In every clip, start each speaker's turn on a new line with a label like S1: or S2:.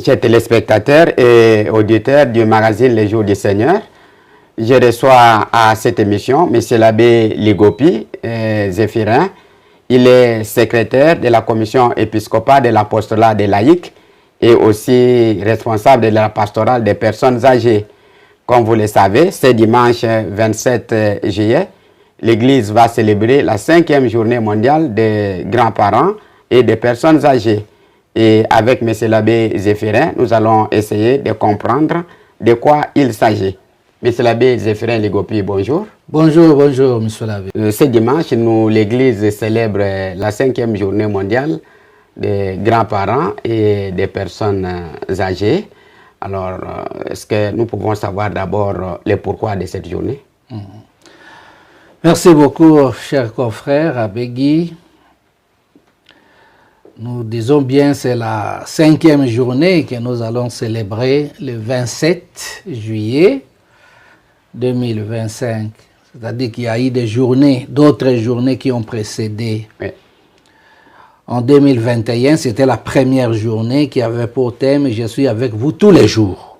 S1: Chers téléspectateurs et auditeurs du magazine Les Jours du Seigneur, je reçois à cette émission M. l'abbé Ligopi Zéphirin. Il est secrétaire de la commission épiscopale de l'apostolat des laïcs et aussi responsable de la pastorale des personnes âgées. Comme vous le savez, ce dimanche 27 juillet, l'Église va célébrer la 5e journée mondiale des grands-parents et des personnes âgées. Et avec M. l'abbé Zéphirin, nous allons essayer de comprendre de quoi il s'agit. M. l'abbé Zéphirin Ligopi, bonjour.
S2: Bonjour, bonjour, M. l'abbé.
S1: Ce dimanche, l'Église célèbre la 5e journée mondiale des grands-parents et des personnes âgées. Alors, est-ce que nous pouvons savoir d'abord le pourquoi de cette journée?
S2: Merci beaucoup, cher confrère Abbé Guy. Nous disons bien c'est la 5e journée que nous allons célébrer le 27 juillet 2025. C'est-à-dire qu'il y a eu des journées, d'autres journées qui ont précédé.
S1: Oui.
S2: En 2021, c'était la première journée qui avait pour thème « Je suis avec vous tous les jours ».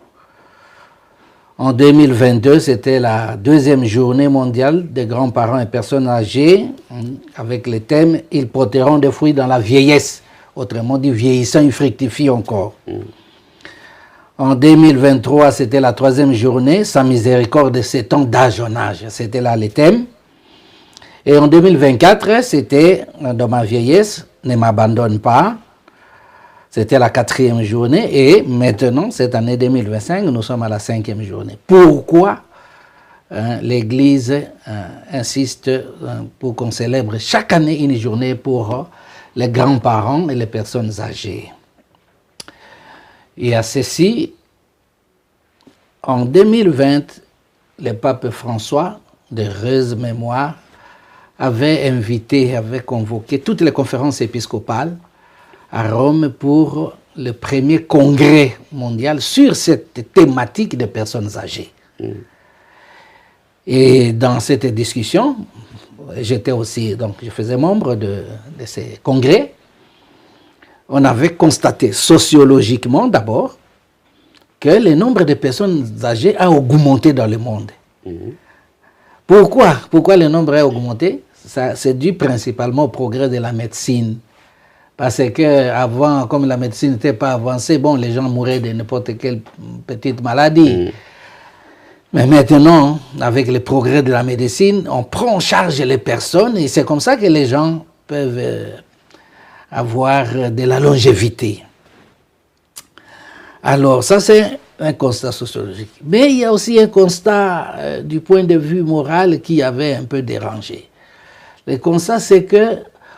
S2: En 2022, c'était la 2e journée mondiale des grands-parents et personnes âgées avec le thème « Ils porteront des fruits dans la vieillesse ». Autrement dit, vieillissant, ils fructifient encore. En 2023, c'était la 3e journée, sans miséricorde de 7 ans d'âge en âge. C'était là le thème. Et en 2024, c'était dans ma vieillesse, ne m'abandonne pas. C'était la 4e journée. Et maintenant, cette année 2025, nous sommes à la 5e journée. Pourquoi l'Église insiste pour qu'on célèbre chaque année une journée pour les grands-parents et les personnes âgées? Et à ceci, en 2020, le pape François, de heureuse mémoire, avait convoqué toutes les conférences épiscopales à Rome pour le premier congrès mondial sur cette thématique des personnes âgées. Et dans cette discussion, j'étais aussi, donc je faisais membre de ces congrès. On avait constaté sociologiquement d'abord que le nombre de personnes âgées a augmenté dans le monde. Pourquoi le nombre a augmenté? C'est dû principalement au progrès de la médecine. Parce qu'avant, comme la médecine n'était pas avancée, bon, les gens mouraient de n'importe quelle petite maladie. Mais maintenant, avec le progrès de la médecine, on prend en charge les personnes et c'est comme ça que les gens peuvent avoir de la longévité. Alors, ça c'est un constat sociologique. Mais il y a aussi un constat du point de vue moral qui avait un peu dérangé. Le constat, c'est que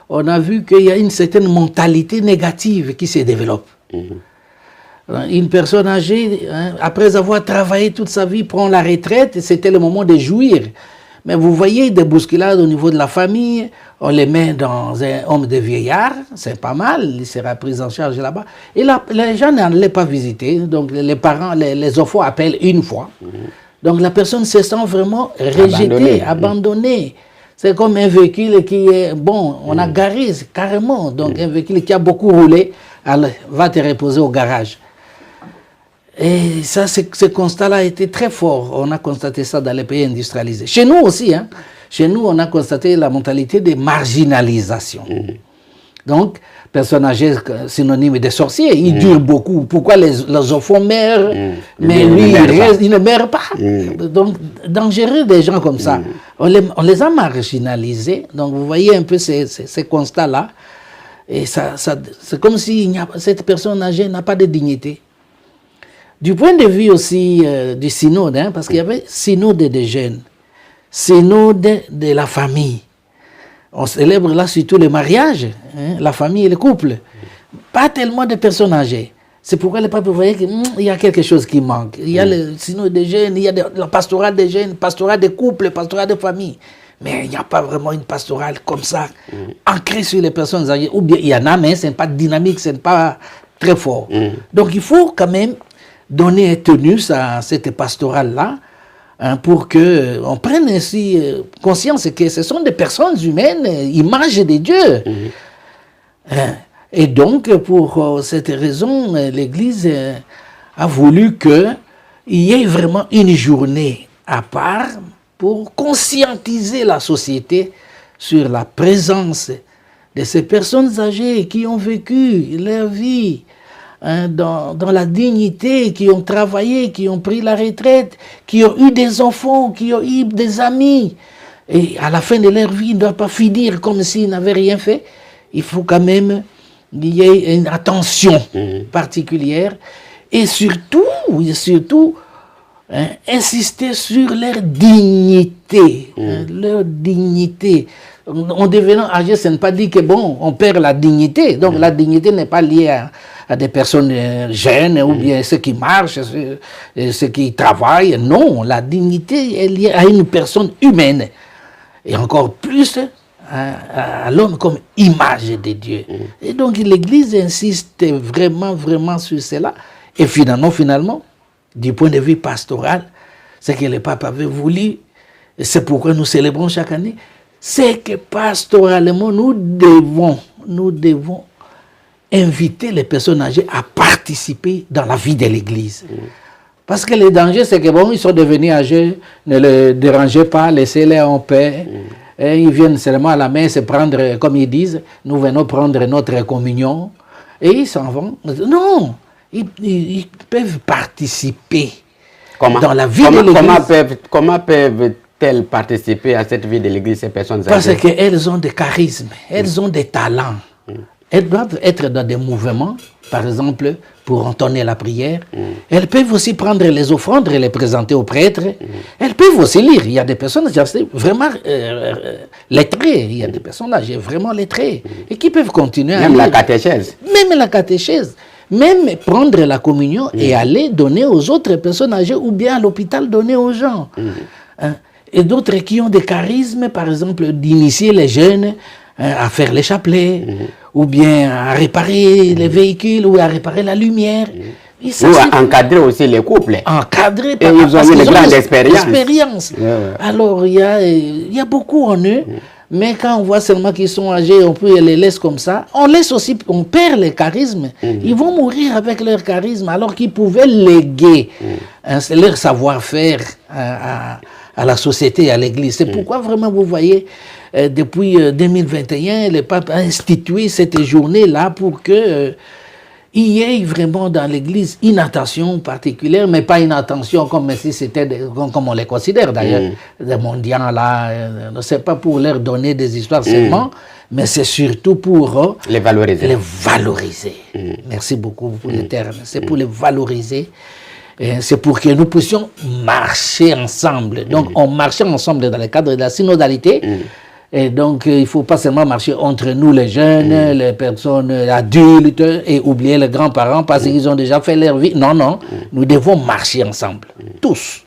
S2: on a vu qu'il y a une certaine mentalité négative qui se développe. Une personne âgée, après avoir travaillé toute sa vie, prend la retraite, c'était le moment de jouir. Mais vous voyez des bousculades au niveau de la famille, on les met dans un homme de vieillard, c'est pas mal, il sera pris en charge là-bas. Et là, les gens n'allaient pas visiter, donc les parents, les enfants appellent une fois. Donc la personne se sent vraiment rejetée, abandonnée. C'est comme un véhicule qui est, bon, on a garé carrément, donc un véhicule qui a beaucoup roulé, alors, va te reposer au garage. Et ça, ce constat-là a été très fort. On a constaté ça dans les pays industrialisés. Chez nous aussi, chez nous, on a constaté la mentalité de marginalisation. Donc, personnes âgées, synonyme de sorcier, il dure beaucoup. Pourquoi les enfants meurent, mais lui, il ne meurt pas. Donc, dangereux des gens comme ça. On les a marginalisés. Donc, vous voyez un peu ces constats-là. Et c'est comme si cette personne âgée n'a pas de dignité. Du point de vue aussi du synode, parce qu'il y avait synode des jeunes, synode de la famille. On célèbre là surtout le mariage, la famille et le couple. Pas tellement de personnes âgées. C'est pourquoi le pape voyait qu'il y a quelque chose qui manque. Il y a le synode des jeunes, il y a la pastorale des jeunes, pastorale des couples, pastorale des familles. Mais il n'y a pas vraiment une pastorale comme ça, ancrée sur les personnes âgées. Ou bien il y en a, mais ce n'est pas dynamique, ce n'est pas très fort. Donc il faut quand même donner tenue à cette pastorale-là pour qu'on prenne ainsi conscience que ce sont des personnes humaines, images de Dieu. Et donc, pour cette raison, l'Église a voulu qu'il y ait vraiment une journée à part pour conscientiser la société sur la présence de ces personnes âgées qui ont vécu leur vie dans la dignité, qui ont travaillé, qui ont pris la retraite, qui ont eu des enfants, qui ont eu des amis. Et à la fin de leur vie, ils ne doivent pas finir comme s'ils n'avaient rien fait. Il faut quand même qu'il y ait une attention particulière et surtout insister sur leur dignité. Leur dignité. En devenant âgé, ça ne veut pas dire que bon, on perd la dignité. Donc la dignité n'est pas liée à des personnes jeunes ou bien ceux qui marchent, ceux qui travaillent. Non, la dignité est liée à une personne humaine. Et encore plus à l'homme comme image de Dieu. Et donc l'Église insiste vraiment sur cela. Et finalement, du point de vue pastoral, ce que le pape avait voulu, et c'est pourquoi nous célébrons chaque année, c'est que pastoralement, nous devons inviter les personnes âgées à participer dans la vie de l'Église. Parce que le danger, c'est que bon, ils sont devenus âgés, ne les dérangez pas, laissez-les en paix. Et ils viennent seulement à la messe prendre, comme ils disent, nous venons prendre notre communion. Et ils s'en vont. Non, ils peuvent participer dans la vie de l'Église.
S1: Comment peuvent-elles participer à cette vie de l'Église, ces personnes âgées?
S2: Parce qu'elles ont des charismes, elles ont des talents. Elles doivent être dans des mouvements, par exemple, pour entonner la prière. Elles peuvent aussi prendre les offrandes et les présenter aux prêtres. Elles peuvent aussi lire. Il y a des personnes vraiment lettrées. Il y a des personnes âgées vraiment lettrées et qui peuvent continuer à lire.
S1: Même la catéchèse.
S2: Même la catéchèse. Même prendre la communion et aller donner aux autres personnes âgées ou bien à l'hôpital donner aux gens. Et d'autres qui ont des charismes, par exemple, d'initier les jeunes à faire les chapelets, ou bien à réparer les véhicules, ou à réparer la lumière.
S1: Ou à encadrer aussi les couples.
S2: Encadrer
S1: parce qu'ils ont eu une grande expérience.
S2: Alors, il y a beaucoup en eux, mais quand on voit seulement qu'ils sont âgés, on peut les laisser comme ça. On perd les charismes. Ils vont mourir avec leur charisme, alors qu'ils pouvaient léguer leur savoir-faire à la société, à l'Église. C'est pourquoi vraiment vous voyez, depuis 2021, le pape a institué cette journée-là pour qu'il y ait vraiment dans l'Église une attention particulière, mais pas une attention comme si c'était, comme on les considère d'ailleurs, des mendiants là. C'est pas pour leur donner des histoires seulement, mais c'est surtout pour
S1: les valoriser.
S2: Merci beaucoup pour le terme. C'est pour les valoriser. C'est pour que nous puissions marcher ensemble. Donc, on marchait ensemble dans le cadre de la synodalité. Et donc, il ne faut pas seulement marcher entre nous, les jeunes, les personnes adultes, et oublier les grands-parents parce qu'ils ont déjà fait leur vie. Non, nous devons marcher ensemble, tous.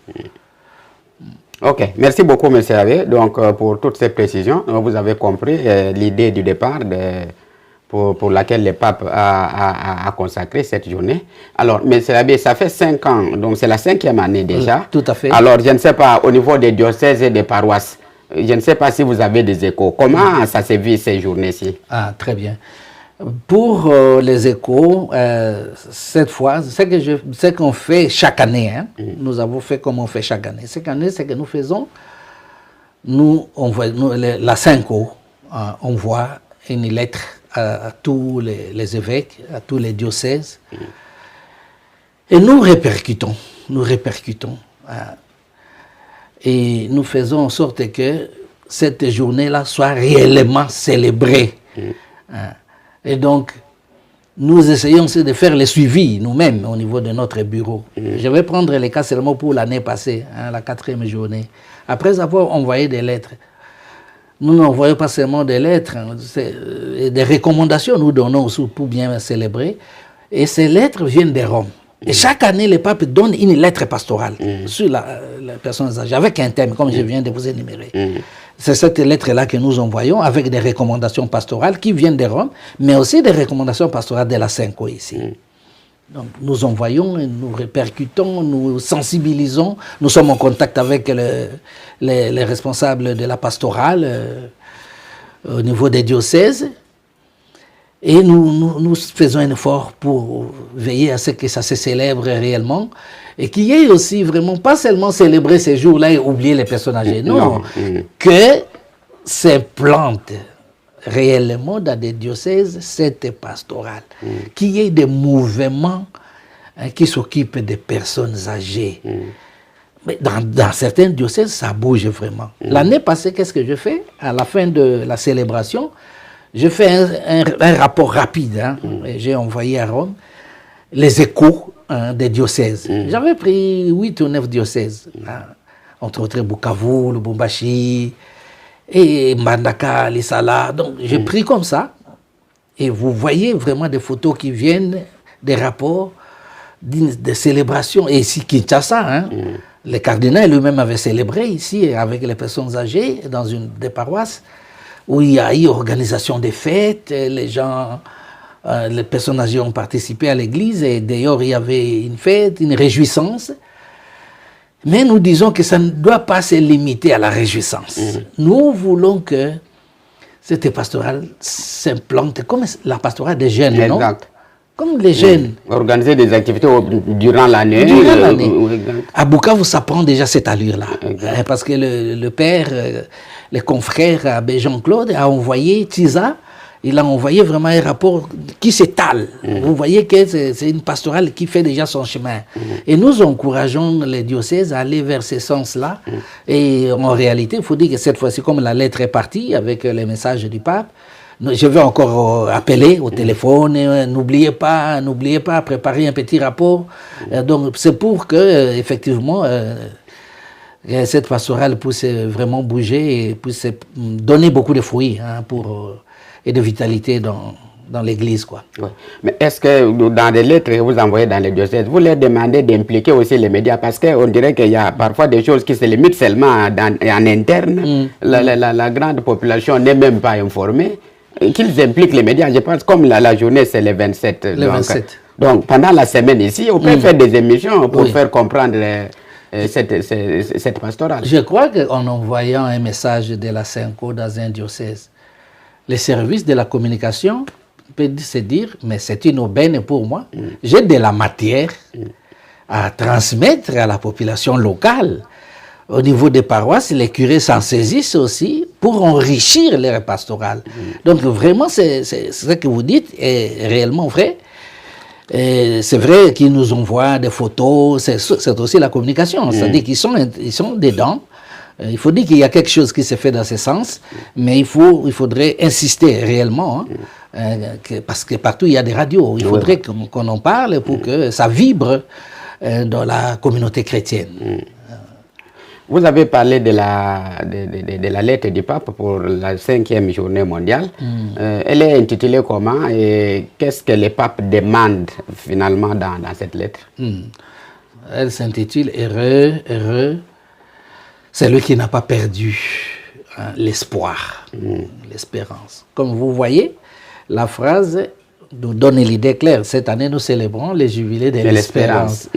S1: Ok, merci beaucoup, M. Abbé. Donc, pour toutes ces précisions, vous avez compris l'idée du départ pour laquelle le pape a consacré cette journée. Alors, M. Abbé, ça fait 5 ans, donc c'est la 5e année déjà.
S2: Tout à fait.
S1: Alors, je ne sais pas, au niveau des diocèses et des paroisses, je ne sais pas si vous avez des échos. Comment ça se vit ces journées-ci?
S2: Ah, très bien. Pour les échos, cette fois, ce qu'on fait chaque année, nous avons fait comme on fait chaque année. Cette année, c'est que nous faisons, la Synco envoie une lettre à tous les évêques, à tous les diocèses, et nous répercutons. Et nous faisons en sorte que cette journée-là soit réellement célébrée. Et donc, nous essayons aussi de faire le suivi nous-mêmes au niveau de notre bureau. Je vais prendre les cas seulement pour l'année passée, la 4e journée. Après avoir envoyé des lettres, nous n'envoyons pas seulement des lettres, des recommandations nous donnons aussi pour bien célébrer. Et ces lettres viennent de Rome. Et chaque année, le pape donne une lettre pastorale sur la personne âgée, avec un thème, comme je viens de vous énumérer. C'est cette lettre-là que nous envoyons avec des recommandations pastorales qui viennent de Rome, mais aussi des recommandations pastorales de la Synco ici. Donc, nous envoyons, nous répercutons, nous sensibilisons, nous sommes en contact avec les responsables de la pastorale au niveau des diocèses. Et nous faisons un effort pour veiller à ce que ça se célèbre réellement et qu'il y ait aussi vraiment, pas seulement célébrer ces jours-là et oublier les personnes âgées, non. Que s'implante réellement dans des diocèses cette pastorale, qu'il y ait des mouvements qui s'occupent des personnes âgées. Mais dans certains diocèses, ça bouge vraiment. L'année passée, qu'est-ce que je fais? À la fin de la célébration, je fais un rapport rapide. J'ai envoyé à Rome les échos des diocèses. J'avais pris 8 ou 9 diocèses, entre autres Bukavu, Lubumbashi, et Mbandaka, Lisala. Donc j'ai pris comme ça. Et vous voyez vraiment des photos qui viennent, des rapports, des célébrations. Et ici, Kinshasa, le cardinal lui-même avait célébré ici avec les personnes âgées dans une des paroisses où il y a eu organisation des fêtes, les gens, les personnes âgées ont participé à l'église et d'ailleurs il y avait une fête, une réjouissance. Mais nous disons que ça ne doit pas se limiter à la réjouissance. Nous voulons que cette pastorale s'implante comme la pastorale des jeunes, non? Comme les jeunes.
S1: Organiser des activités durant l'année.
S2: Durant l'année. À Bukavu, ça prend déjà cette allure-là. Parce que le père, le confrère Abbé Jean-Claude a envoyé Tisa, il a envoyé vraiment un rapport qui s'étale. Vous voyez que c'est une pastorale qui fait déjà son chemin. Et nous encourageons les diocèses à aller vers ce sens-là. Et en réalité, il faut dire que cette fois-ci, comme la lettre est partie avec les messages du pape, je vais encore appeler au téléphone. N'oubliez pas à préparer un petit rapport. Donc c'est pour que effectivement cette pastorale puisse vraiment bouger et puisse donner beaucoup de fruits et de vitalité dans l'Église, quoi.
S1: Ouais. Mais est-ce que dans les lettres que vous envoyez dans les diocèses, vous leur demandez d'impliquer aussi les médias? Parce qu'on dirait qu'il y a parfois des choses qui se limitent seulement en interne. La grande population n'est même pas informée. Qu'ils impliquent les médias. Je pense comme la journée, c'est le 27. Donc, pendant la semaine ici, on peut faire des émissions pour faire comprendre cette pastorale.
S2: Je crois qu'en envoyant un message de la Synco dans un diocèse, les services de la communication peuvent se dire, mais c'est une aubaine pour moi. J'ai de la matière à transmettre à la population locale. Au niveau des paroisses, les curés s'en saisissent aussi pour enrichir les pastorales. Donc vraiment, c'est ce que vous dites est réellement vrai. C'est vrai qu'ils nous envoient des photos, c'est aussi la communication. C'est-à-dire qu'ils sont dedans. Il faut dire qu'il y a quelque chose qui se fait dans ce sens, mais il faudrait insister réellement, parce que partout il y a des radios. Il faudrait qu'on en parle pour que ça vibre dans la communauté chrétienne.
S1: Vous avez parlé de la lettre du pape pour la 5e journée mondiale. Elle est intitulée comment et qu'est-ce que le pape demande finalement dans cette lettre?
S2: Elle s'intitule « Heureux, celui qui n'a pas perdu l'espoir, l'espérance ». Comme vous voyez, la phrase nous donne l'idée claire. Cette année, nous célébrons les jubilés de l'espérance.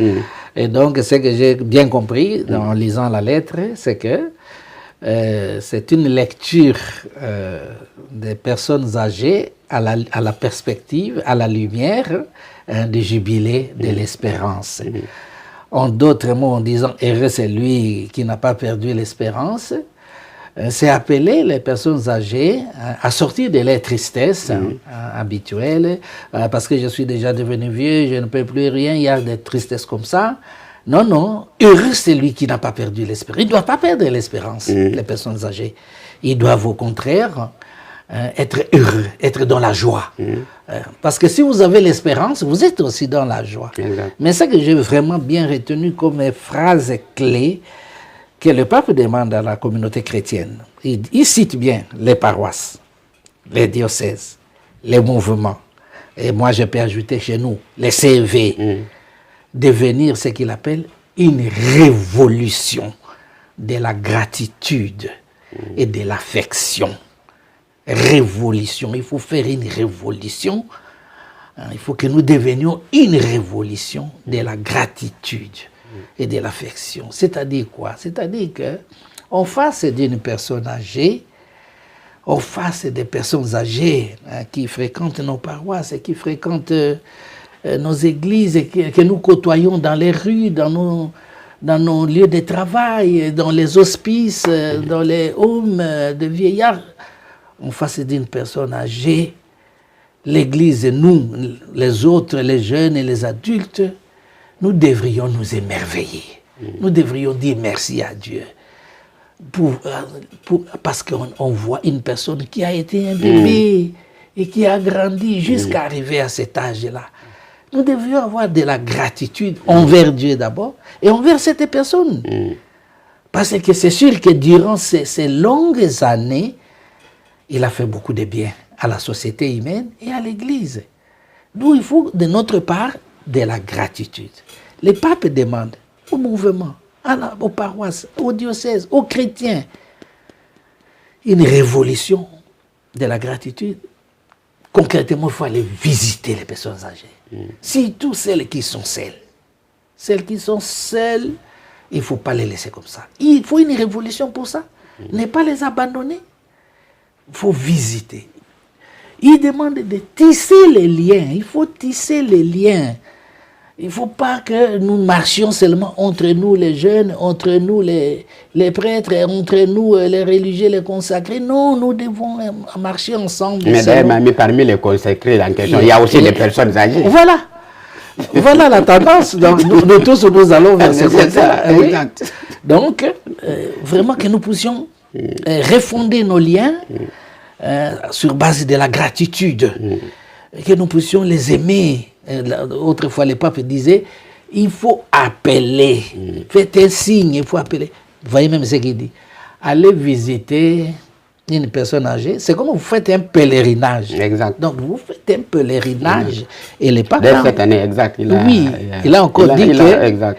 S2: Et donc, ce que j'ai bien compris en lisant la lettre, c'est que c'est une lecture des personnes âgées à la perspective, à la lumière du jubilé de l'espérance. En d'autres mots, en disant « heureux c'est lui qui n'a pas perdu l'espérance », c'est appeler les personnes âgées à sortir de leur tristesse habituelle, parce que je suis déjà devenu vieux, je ne peux plus rien, il y a des tristesses comme ça. Non, heureux c'est lui qui n'a pas perdu l'espérance. Il ne doit pas perdre l'espérance, les personnes âgées. Ils doivent au contraire être heureux, être dans la joie. Parce que si vous avez l'espérance, vous êtes aussi dans la joie. Mais ce que j'ai vraiment bien retenu comme phrase clé, que le pape demande à la communauté chrétienne. Il cite bien les paroisses, les diocèses, les mouvements. Et moi, je peux ajouter chez nous, les CV, devenir ce qu'il appelle une révolution de la gratitude et de l'affection. Révolution, il faut faire une révolution. Il faut que nous devenions une révolution de la gratitude et de l'affection. C'est-à-dire quoi? C'est-à-dire qu'en face d'une personne âgée, face des personnes âgées qui fréquentent nos paroisses et qui fréquentent nos églises et que nous côtoyons dans les rues, dans nos lieux de travail, dans les hospices, dans les homes de vieillards, en face d'une personne âgée, l'Église et nous, les autres, les jeunes et les adultes, nous devrions nous émerveiller. Nous devrions dire merci à Dieu. Parce qu'on voit une personne qui a été un bébé et qui a grandi jusqu'à arriver à cet âge-là. Nous devrions avoir de la gratitude envers Dieu d'abord et envers cette personne. Parce que c'est sûr que durant ces longues années, il a fait beaucoup de bien à la société humaine et à l'Église. D'où il faut de notre part de la gratitude. Les papes demandent au mouvement, aux paroisses, aux diocèses, aux chrétiens, une révolution de la gratitude. Concrètement, il faut aller visiter les personnes âgées. Surtout celles qui sont seules. Celles qui sont seules, il ne faut pas les laisser comme ça. Il faut une révolution pour ça. Ne pas les abandonner. Il faut visiter. Il demande de tisser les liens. Il faut tisser les liens. Il ne faut pas que nous marchions seulement entre nous les jeunes, entre nous les prêtres, entre nous les religieux, les consacrés. Non, nous devons marcher ensemble.
S1: Mais d'ailleurs, parmi les consacrés en question, il y a aussi des personnes âgées.
S2: Voilà. Voilà la tendance. Donc, nous tous, nous allons vers ce côté-là. Oui. Donc, vraiment que nous puissions refonder nos liens sur base de la gratitude. Que nous puissions les aimer. Autrefois, les papes disaient, il faut appeler. Faites un signe, il faut appeler. Vous voyez même ce qu'il dit. Allez visiter une personne âgée, c'est comme vous faites un pèlerinage.
S1: Exact.
S2: Donc, vous faites un pèlerinage. Et les papes...
S1: Dès cette année, exact.
S2: Il a encore dit que... Exact.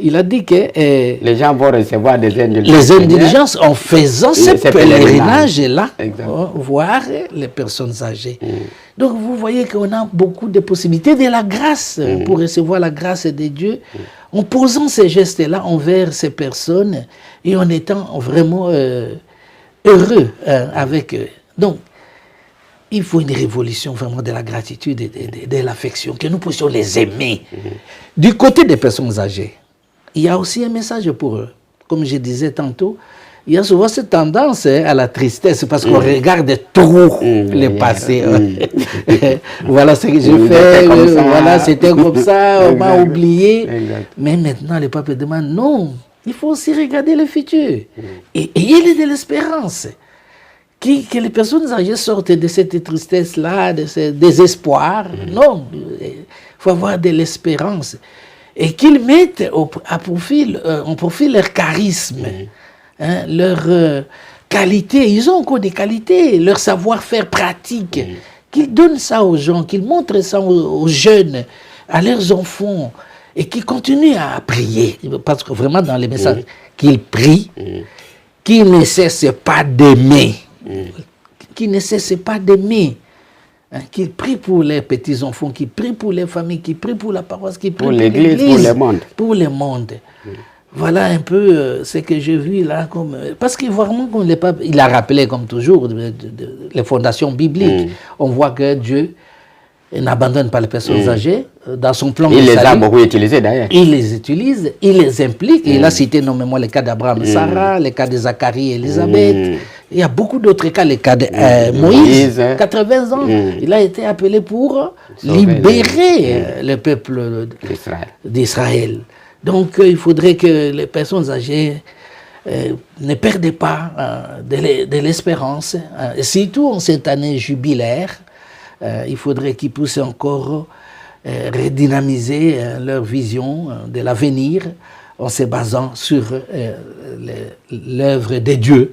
S2: Il a dit que...
S1: les gens vont recevoir des indulgences.
S2: Les indulgences en faisant ce pèlerinage-là, voir les personnes âgées. Donc vous voyez qu'on a beaucoup de possibilités de la grâce pour recevoir la grâce de Dieu en posant ces gestes-là envers ces personnes et en étant vraiment heureux avec eux. Donc, il faut une révolution vraiment de la gratitude et de l'affection, que nous puissions les aimer. Du côté des personnes âgées, il y a aussi un message pour eux. Comme je disais tantôt, il y a souvent cette tendance à la tristesse parce qu'on regarde trop le passé. Voilà ce que j'ai fait, voilà, c'était comme ça, on m'a oublié. Mais maintenant, les papes demandent non, il faut aussi regarder le futur. Et il y a de l'espérance. Que les personnes âgées sortent de cette tristesse-là, de ce désespoir. Non, il faut avoir de l'espérance. Et qu'ils mettent en profil leur charisme, leur qualité. Ils ont encore des qualités, leur savoir-faire pratique. Qu'ils donnent ça aux gens, qu'ils montrent ça aux jeunes, à leurs enfants, et qu'ils continuent à prier. Parce que vraiment, dans les messages, qu'ils prient, qu'ils ne cessent pas d'aimer. Qu'ils ne cessent pas d'aimer. Qu'ils prient pour les petits-enfants, qu'ils prient pour les familles, qu'ils prient pour la paroisse, qu'ils prient pour l'Église, pour le monde. Pour le monde. Voilà un peu ce que j'ai vu là. Parce que vraiment, comme les papes, il a rappelé comme toujours les fondations bibliques. On voit que Dieu n'abandonne pas les personnes âgées dans son plan de salut. Il les a beaucoup utilisées d'ailleurs. Il les utilise, il les implique. Il a cité nommément le cas d'Abraham et Sarah, le cas de Zacharie et Élisabeth. Il y a beaucoup d'autres cas, le cas de Moïse, 80 ans. Il a été appelé pour libérer le peuple d'Israël. Donc il faudrait que les personnes âgées ne perdent pas de l'espérance. Surtout en cette année jubilaire, il faudrait qu'ils puissent encore redynamiser leur vision de l'avenir en se basant sur l'œuvre de Dieu.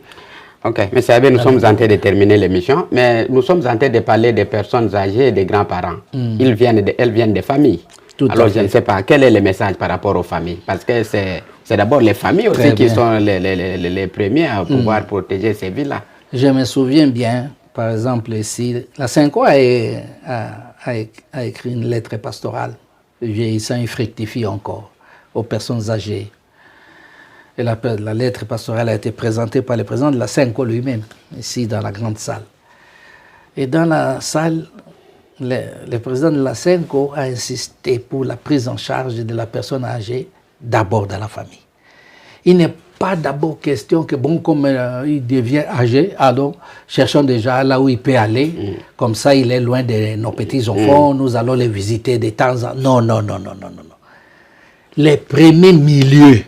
S1: Ok, M. Abbé, nous sommes en train de terminer l'émission, mais nous sommes en train de parler des personnes âgées et des grands-parents. Elles viennent des familles. Alors je ne sais pas, quel est le message par rapport aux familles? Parce que c'est d'abord les familles aussi qui sont les premiers à pouvoir protéger ces vies-là.
S2: Je me souviens bien, par exemple ici, la Saint-Croix a écrit une lettre pastorale, vieillissant et fructifie encore, aux personnes âgées. Et la lettre pastorale a été présentée par le président de la Senco lui-même, ici dans la grande salle. Et dans la salle, le président de la Senco a insisté pour la prise en charge de la personne âgée, d'abord dans la famille. Il n'est pas d'abord question que, bon, comme il devient âgé, alors cherchons déjà là où il peut aller. Comme ça, il est loin de nos petits-enfants, nous allons les visiter de temps en temps. Non, non, non, non, non, non. Les premiers milieux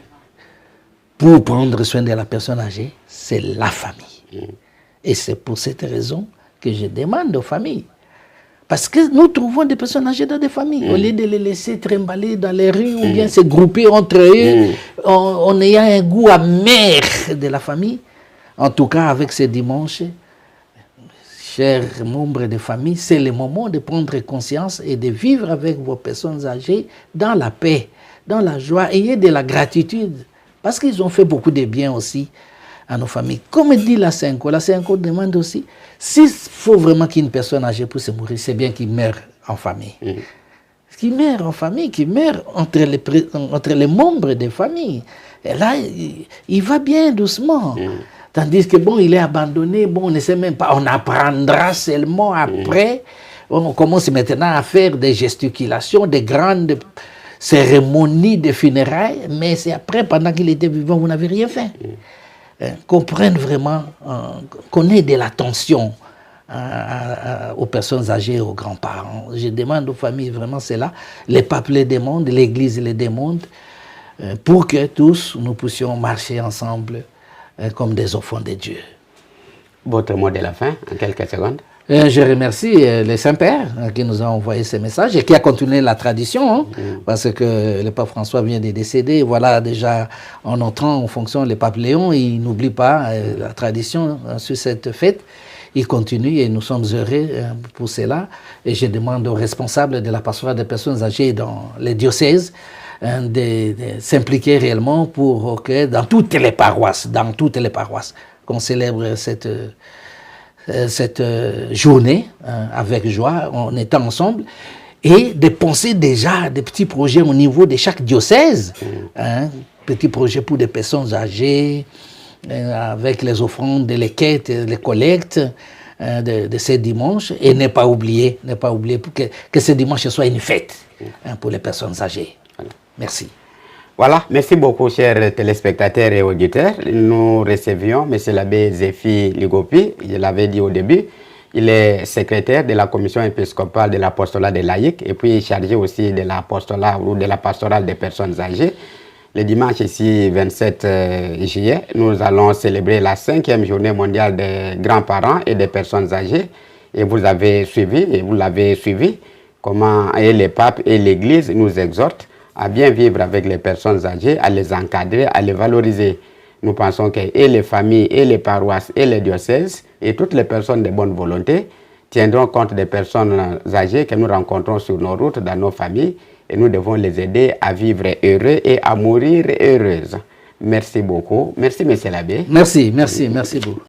S2: pour prendre soin de la personne âgée, c'est la famille. Et c'est pour cette raison que je demande aux familles. Parce que nous trouvons des personnes âgées dans des familles. Au lieu de les laisser trimballer dans les rues ou bien se grouper entre eux, en ayant un goût amer de la famille. En tout cas, avec ce dimanche, chers membres de famille, c'est le moment de prendre conscience et de vivre avec vos personnes âgées dans la paix, dans la joie. Ayez de la gratitude. Parce qu'ils ont fait beaucoup de bien aussi à nos familles. Comme dit la Senco demande aussi, s'il faut vraiment qu'une personne âgée puisse mourir, c'est bien qu'il meure en famille. Qu'il meure en famille, qu'il meure entre les membres des familles. Et là, il va bien doucement. Tandis que, bon, il est abandonné, bon, on ne sait même pas, on apprendra seulement après. On commence maintenant à faire des gesticulations, des grandes cérémonies de funérailles, mais c'est après, pendant qu'il était vivant, vous n'avez rien fait. Qu'on prenne vraiment, qu'on ait de l'attention aux personnes âgées, aux grands-parents. Je demande aux familles, vraiment, c'est là. Les papes les demandent, l'Église les demande, pour que tous, nous puissions marcher ensemble comme des enfants de Dieu.
S1: Votre mot de la fin, en quelques secondes.
S2: Je remercie le Saint-Père qui nous a envoyé ce message et qui a continué la tradition, parce que le pape François vient de décéder. Voilà, déjà, en entrant en fonction, le pape Léon, il n'oublie pas la tradition sur cette fête. Il continue et nous sommes heureux pour cela. Et je demande aux responsables de la pastorale des personnes âgées dans les diocèses de s'impliquer réellement pour que dans toutes les paroisses, qu'on célèbre cette journée avec joie, en étant ensemble, et de penser déjà des petits projets au niveau de chaque diocèse, petits projets pour des personnes âgées, avec les offrandes, les quêtes, les collectes de ce dimanche, et ne pas oublier que ce dimanche soit une fête pour les personnes âgées. Merci.
S1: Voilà, merci beaucoup, chers téléspectateurs et auditeurs. Nous recevions M. l'abbé Zéphi Ligopi, je l'avais dit au début. Il est secrétaire de la commission épiscopale de l'apostolat des laïcs et puis chargé aussi de l'apostolat ou de la pastorale des personnes âgées. Le dimanche ici, 27 juillet, nous allons célébrer la 5e journée mondiale des grands-parents et des personnes âgées. Et vous l'avez suivi, comment et les papes et l'Église nous exhortent à bien vivre avec les personnes âgées, à les encadrer, à les valoriser. Nous pensons que et les familles, et les paroisses, et les diocèses, et toutes les personnes de bonne volonté tiendront compte des personnes âgées que nous rencontrons sur nos routes, dans nos familles, et nous devons les aider à vivre heureux et à mourir heureuses. Merci beaucoup. Merci, M. l'abbé.
S2: Merci beaucoup.